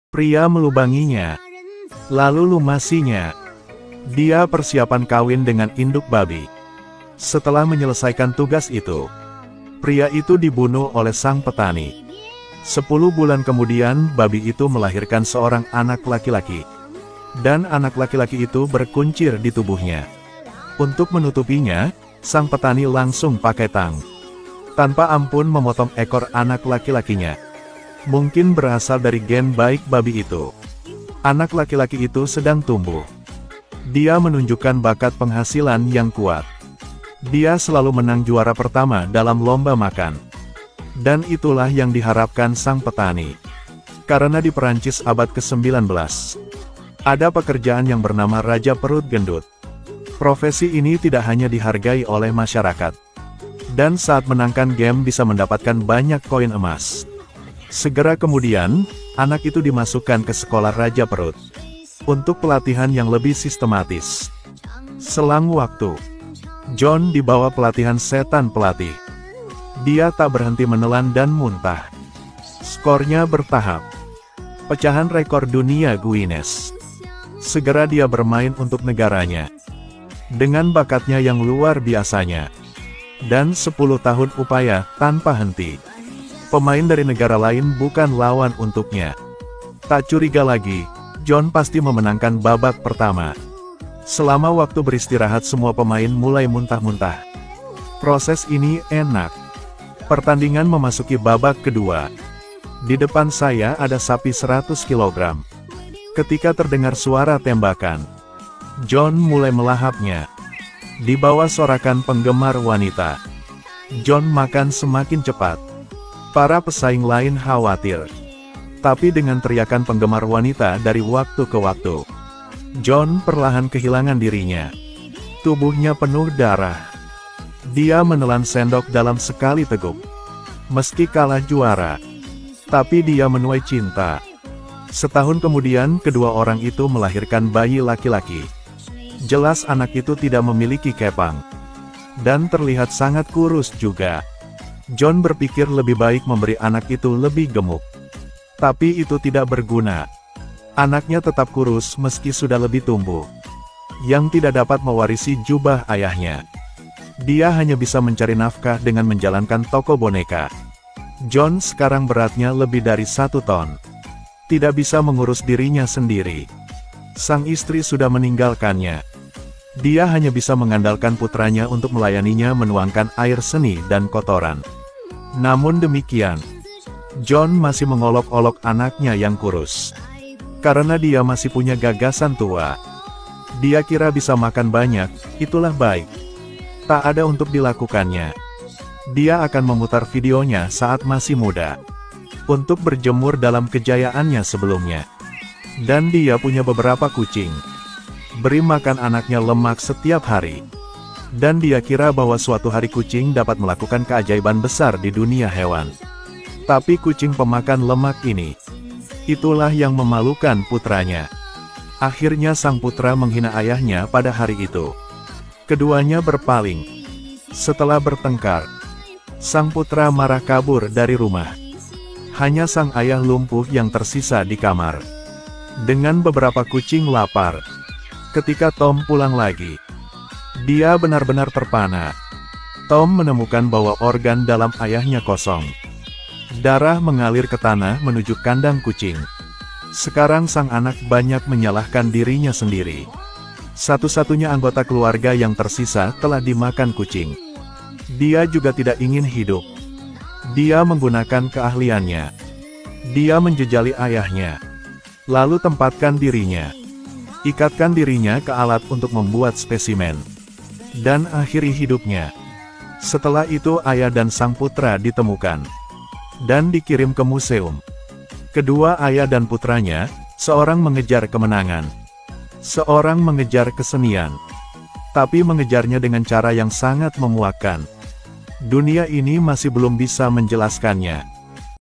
Pria melubanginya, lalu lumasinya. Dia persiapan kawin dengan induk babi. Setelah menyelesaikan tugas itu, pria itu dibunuh oleh sang petani. 10 bulan kemudian babi itu melahirkan seorang anak laki-laki. Dan anak laki-laki itu berkuncir di tubuhnya. Untuk menutupinya, sang petani langsung pakai tang. Tanpa ampun memotong ekor anak laki-lakinya. Mungkin berasal dari gen baik babi itu. Anak laki-laki itu sedang tumbuh. Dia menunjukkan bakat penghasilan yang kuat. Dia selalu menang juara pertama dalam lomba makan. Dan itulah yang diharapkan sang petani. Karena di Perancis abad ke-19, ada pekerjaan yang bernama Raja Perut Gendut. Profesi ini tidak hanya dihargai oleh masyarakat. Dan saat menangkan game bisa mendapatkan banyak koin emas. Segera kemudian, anak itu dimasukkan ke sekolah Raja Perut. Untuk pelatihan yang lebih sistematis. Selang waktu, John dibawa pelatihan setan pelatih. Dia tak berhenti menelan dan muntah. Skornya bertahap. Pecahan rekor dunia Guinness. Segera dia bermain untuk negaranya. Dengan bakatnya yang luar biasanya. Dan 10 tahun upaya tanpa henti. Pemain dari negara lain bukan lawan untuknya. Tak curiga lagi, John pasti memenangkan babak pertama. Selama waktu beristirahat semua pemain mulai muntah-muntah. Proses ini enak. Pertandingan memasuki babak kedua. Di depan saya ada sapi 100 kg. Ketika terdengar suara tembakan, John mulai melahapnya. Di bawah sorakan penggemar wanita, John makan semakin cepat. Para pesaing lain khawatir. Tapi dengan teriakan penggemar wanita dari waktu ke waktu, John perlahan kehilangan dirinya. Tubuhnya penuh darah. Dia menelan sendok dalam sekali teguk. Meski kalah juara, tapi dia menuai cinta. Setahun kemudian kedua orang itu melahirkan bayi laki-laki. Jelas anak itu tidak memiliki kepang. Dan terlihat sangat kurus juga. John berpikir lebih baik memberi anak itu lebih gemuk. Tapi itu tidak berguna. Anaknya tetap kurus meski sudah lebih tumbuh. Yang tidak dapat mewarisi jubah ayahnya. Dia hanya bisa mencari nafkah dengan menjalankan toko boneka. John sekarang beratnya lebih dari 1 ton. Tidak bisa mengurus dirinya sendiri. Sang istri sudah meninggalkannya. Dia hanya bisa mengandalkan putranya untuk melayaninya menuangkan air seni dan kotoran. Namun demikian, John masih mengolok-olok anaknya yang kurus. Karena dia masih punya gagasan tua. Dia kira bisa makan banyak, itulah baik. Tak ada untuk dilakukannya. Dia akan memutar videonya saat masih muda. Untuk berjemur dalam kejayaannya sebelumnya. Dan dia punya beberapa kucing. Beri makan anaknya lemak setiap hari. Dan dia kira bahwa suatu hari kucing dapat melakukan keajaiban besar di dunia hewan. Tapi kucing pemakan lemak ini, itulah yang memalukan putranya. Akhirnya sang putra menghina ayahnya pada hari itu. Keduanya berpaling. Setelah bertengkar, sang putra marah kabur dari rumah. Hanya sang ayah lumpuh yang tersisa di kamar. Dengan beberapa kucing lapar. Ketika Tom pulang lagi, dia benar-benar terpana. Tom menemukan bahwa organ dalam ayahnya kosong. Darah mengalir ke tanah menuju kandang kucing. Sekarang sang anak banyak menyalahkan dirinya sendiri. Satu-satunya anggota keluarga yang tersisa telah dimakan kucing. Dia juga tidak ingin hidup. Dia menggunakan keahliannya. Dia menjejali ayahnya. Lalu tempatkan dirinya. Ikatkan dirinya ke alat untuk membuat spesimen. Dan akhiri hidupnya. Setelah itu ayah dan sang putra ditemukan. Dan dikirim ke museum. Kedua ayah dan putranya, seorang mengejar kemenangan. Seorang mengejar kesenian. Tapi mengejarnya dengan cara yang sangat memuakkan. Dunia ini masih belum bisa menjelaskannya.